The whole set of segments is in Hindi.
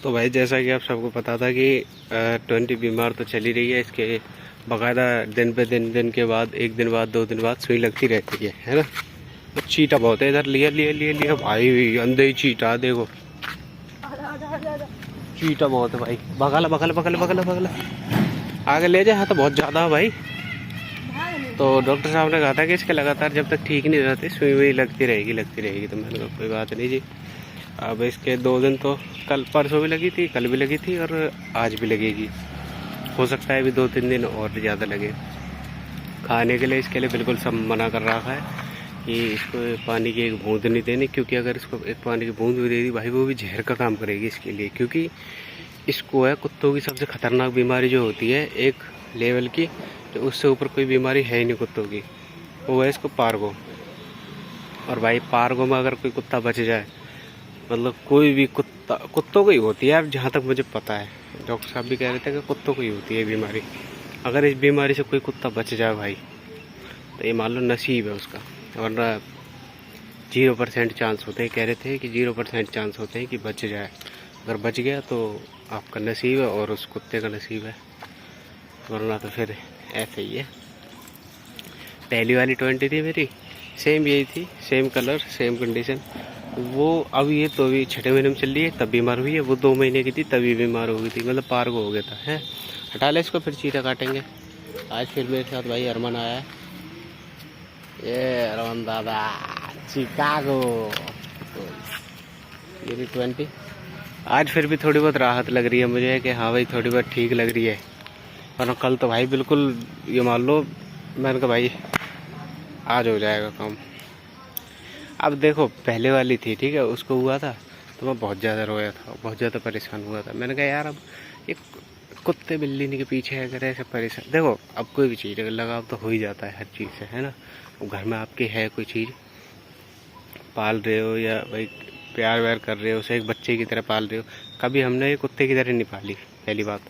तो भाई जैसा कि आप सबको पता था कि 20 बीमार तो चली रही है, इसके बाकायदा दिन पे दिन के बाद 1 दिन बाद 2 दिन बाद सुई लगती रहती है ना। तो चीटा बहुत है इधर। लिया लिया लिया लिया भाई, अंधे ही चीटा। देखो चीटा बहुत है भाई। बगल बगल बगल बगल बगल आगे ले जाए। हाँ तो बहुत ज़्यादा है भाई। तो डॉक्टर साहब ने कहा था कि इसके लगातार जब तक ठीक नहीं रहती सुई वही लगती रहेगी। तो मैंने कहा कोई बात नहीं जी। अब इसके 2 दिन तो कल परसों भी लगी थी, कल भी लगी थी और आज भी लगेगी। हो सकता है अभी 2-3 दिन और ज़्यादा लगे। खाने के लिए इसके लिए बिल्कुल सब मना कर रखा है कि इसको पानी की एक बूंद नहीं देनी, क्योंकि अगर इसको एक पानी की बूंद भी दे दी भाई वो भी जहर का काम करेगी इसके लिए। क्योंकि इसको है कुत्तों की सबसे ख़तरनाक बीमारी जो होती है एक लेवल की, तो उससे ऊपर कोई बीमारी है ही नहीं कुत्तों की, वो है इसको पार्गो। और भाई पार्गो में अगर कोई कुत्ता बच जाए, मतलब कोई भी कुत्तों को ही होती है। अब जहाँ तक मुझे पता है डॉक्टर साहब भी कह रहे थे कि कुत्तों को ही होती है बीमारी। अगर इस बीमारी से कोई कुत्ता बच जाए भाई तो ये मान लो नसीब है उसका, वरना 0% चांस होते हैं। कह रहे थे कि 0% चांस होते हैं कि बच जाए। अगर बच गया तो आपका नसीब है और उस कुत्ते का नसीब है, वरना तो फिर ऐसे ही है। पहली वाली 20 थी मेरी, सेम यही थी, सेम कलर सेम कंडीशन। वो अब ये तो अभी 6ठे महीने में चल रही है, तब बीमार हुई है। वो 2 महीने की थी तभी बीमार हो गई थी, मतलब पार्गो हो गया था है। हटा ले इसको, फिर चीटा काटेंगे। आज फिर मेरे साथ भाई अरमान आया है। ये अरमान दादा चिकागो मेरी 20। आज फिर भी थोड़ी बहुत राहत लग रही है मुझे कि हाँ भाई थोड़ी बहुत ठीक लग रही है। और कल तो भाई बिल्कुल ये मान लो, मैंने कहा भाई आज हो जाएगा काम। अब देखो पहले वाली थी ठीक है, उसको हुआ था तो मैं बहुत ज़्यादा रोया था, बहुत ज़्यादा परेशान हुआ था। मैंने कहा यार अब एक कुत्ते बिल्ली के पीछे अगर ऐसे परेशान, देखो अब कोई भी चीज़ अगर लगाव तो हो ही जाता है हर चीज़ से, है ना। घर में आपके है कोई चीज़ पाल रहे हो या भाई प्यार व्यार कर रहे हो, उसे एक बच्चे की तरह पाल रहे हो। कभी हमने ये कुत्ते की तरह नहीं पाली। पहली बात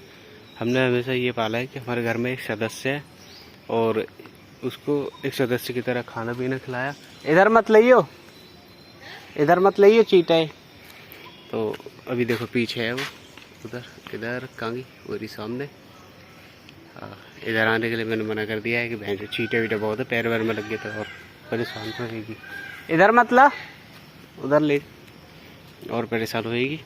हमने हमेशा ये पाला है कि हमारे घर में एक सदस्य है और उसको एक सदस्य की तरह खाना पीना खिलाया। इधर मत लाइयो, इधर मत लाइयो चीटा है। तो अभी देखो पीछे है वो, उधर इधर कांगी वही सामने। इधर आने के लिए मैंने मना कर दिया है कि भैंस चीटे वीटे बहुत है, पैर वैर में लग गए तो और परेशान तो रहेगी। इधर मत ला, उधर ले और परेशान होएगी।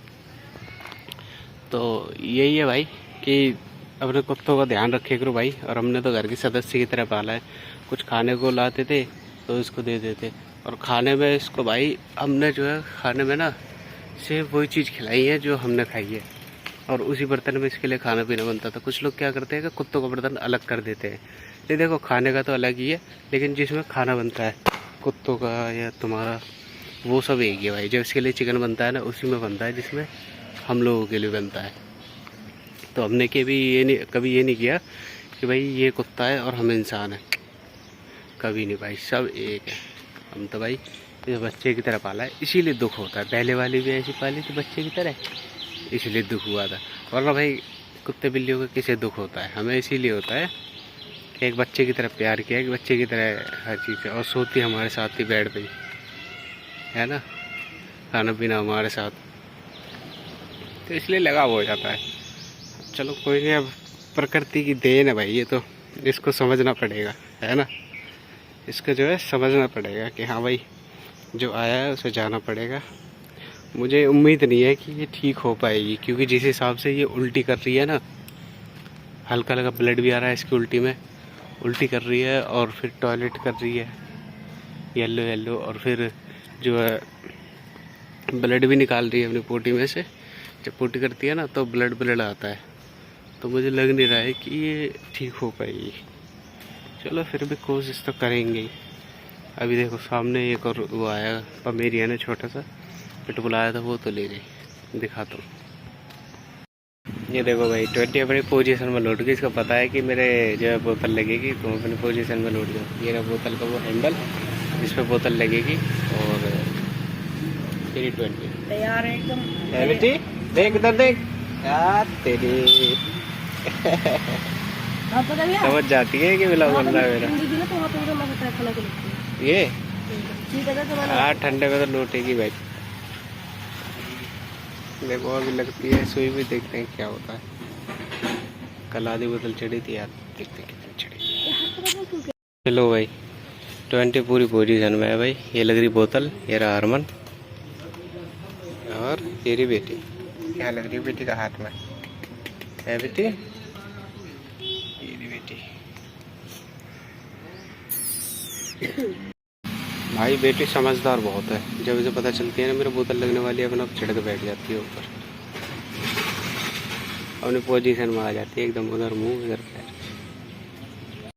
तो यही है भाई कि अपने कुत्तों का ध्यान रखे करो भाई। और हमने तो घर के सदस्य की तरह पाला है। कुछ खाने को लाते थे तो इसको दे देते, और खाने में इसको भाई हमने जो है खाने में ना सिर्फ वही चीज़ खिलाई है जो हमने खाई है, और उसी बर्तन में इसके लिए खाना पीना बनता था। कुछ लोग क्या करते हैं कि कुत्तों का बर्तन अलग कर देते हैं। ये देखो खाने का तो अलग ही है, लेकिन जिसमें खाना बनता है कुत्तों का या तुम्हारा वो सब एक ही है भाई। जब इसके लिए चिकन बनता है ना उसी में बनता है जिसमें हम लोगों के लिए बनता है। तो हमने कभी ये नहीं किया कि भाई ये कुत्ता है और हम इंसान हैं, कभी नहीं भाई, सब एक है। हम तो भाई ये बच्चे की तरह पाला है, इसीलिए दुख होता है। पहले वाली भी ऐसी पाली थी बच्चे की तरह, इसलिए दुख हुआ था। वरना भाई कुत्ते बिल्लियों का किसे दुख होता है, हमें इसीलिए होता है कि एक बच्चे की तरह प्यार किया, एक बच्चे की तरह हर चीज़ है। और सोती हमारे साथ ही बेड पे, है ना, खाना पीना हमारे साथ, तो इसलिए लगाव हो जाता है। चलो कोई नहीं, अब प्रकृति की देन है भाई ये तो, इसको समझना पड़ेगा, है ना। इसको जो है समझना पड़ेगा कि हाँ भाई जो आया है उसे जाना पड़ेगा। मुझे उम्मीद नहीं है कि ये ठीक हो पाएगी, क्योंकि जिस हिसाब से ये उल्टी कर रही है ना, हल्का हल्का ब्लड भी आ रहा है इसकी उल्टी में, उल्टी कर रही है और फिर टॉयलेट कर रही है येलो येलो, और फिर जो है ब्लड भी निकाल रही है अपनी पोटी में से। जब पोटी करती है ना तो ब्लड आता है, तो मुझे लग नहीं रहा है कि ये ठीक हो पाएगी। चलो फिर भी कोशिश तो करेंगे ही। अभी देखो सामने एक और वो आया पमेरियन है, छोटा सा पिटबुल आया था, वो तो ले गई, दिखाता हूँ। ये देखो भाई 20 अपनी पोजीशन में लौट गई। इसको पता है कि मेरे जो है बोतल लगेगी, तो अपनी पोजीशन में लौट जाओ। ये ना बोतल का वो हैंडल जिस पर बोतल लगेगी, और तेरी 20 तैयार है एकदम। बेटी देख इधर देख यार तेरी समझ जाती है कि मिला बन रहा है मेरा। ये हाँ ठंडे में तो लौटेगी भाई। देखो अभी लगती है सुई भी, देखते हैं क्या होता है। कल आधी बोतल चढ़ी थी यार, देखते हैं कितनी चढ़ी। चलो भाई 20 पूरी पोजीशन में है भाई। ये लग रही बोतल, ये रहा हरमन और ये रही बेटी। क्या लग रही बेटी का हाथ में है बेटी? ये रही बेटी। भाई बेटी समझदार बहुत है। जब इसे पता चलती है ना मेरे बोतल लगने वाली है, अपना चढ़ के बैठ जाती है ऊपर, अपनी पोजीशन में आ जाती है एकदम, उधर मुंह इधर पैर।